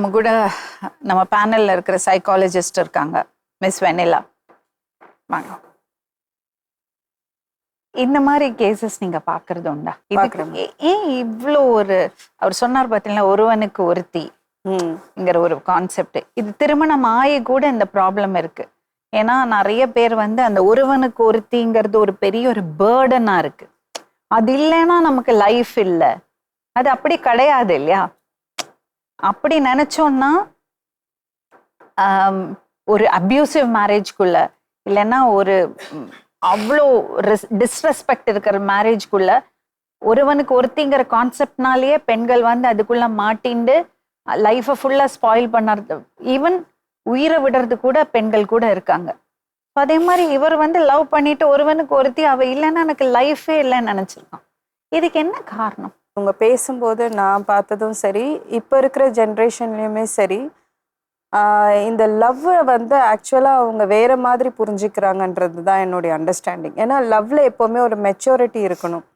நம்ம கூட நம்ம பேனல்ல இருக்கிற சைக்காலஜிஸ்ட் இருக்காங்க, மிஸ் வெனிலா. வாங்க. இந்த மாதிரி கேசஸ் நீங்க பாக்குறது உண்டா? ஏன் இவ்வளோ அவர் சொன்னார் பார்த்தீங்களா, ஒருவனுக்கு ஒருத்திங்கிற ஒரு கான்செப்ட். இது திருமணம் ஆகி கூட இந்த ப்ராப்ளம் இருக்கு. ஏன்னா நிறைய பேர் அந்த ஒருவனுக்கு ஒருத்திங்கிறது ஒரு பெரிய ஒரு பேர்டனா இருக்கு. அது இல்லைன்னா நமக்கு லைஃப் இல்லை. அது அப்படி கிடையாது இல்லையா? அப்படி நினைச்சோம்னா ஒரு அப்யூசிவ் மேரேஜ்குள்ள இல்லைன்னா ஒரு அவ்வளோ டிஸ்ரெஸ்பெக்ட் இருக்கிற மேரேஜ்குள்ள ஒருவனுக்கு ஒருத்திங்கிற கான்செப்ட்னாலேயே பெண்கள் அதுக்குள்ள மாட்டிண்டு லைஃபை ஃபுல்லா ஸ்பாயில் பண்ணுறது, ஈவன் உயிரை விடுறது கூட பெண்கள் கூட இருக்காங்க. அதே மாதிரி இவர் லவ் பண்ணிட்டு ஒருவனுக்கு ஒருத்தி அவ இல்லைன்னா எனக்கு லைஃபே இல்லைன்னு நினைச்சிருக்கான். இதுக்கு என்ன காரணம்? அவங்க பேசும்போது நான் பார்த்ததும் சரி, இப்போ இருக்கிற ஜென்ரேஷன்லையுமே சரி, இந்த லவ்வை ஆக்சுவலாக அவங்க வேற மாதிரி புரிஞ்சுக்கிறாங்கன்றது தான் என்னுடைய அண்டர்ஸ்டாண்டிங். ஏன்னா லவ்ல எப்போவுமே ஒரு மெச்சூரிட்டி இருக்கணும்.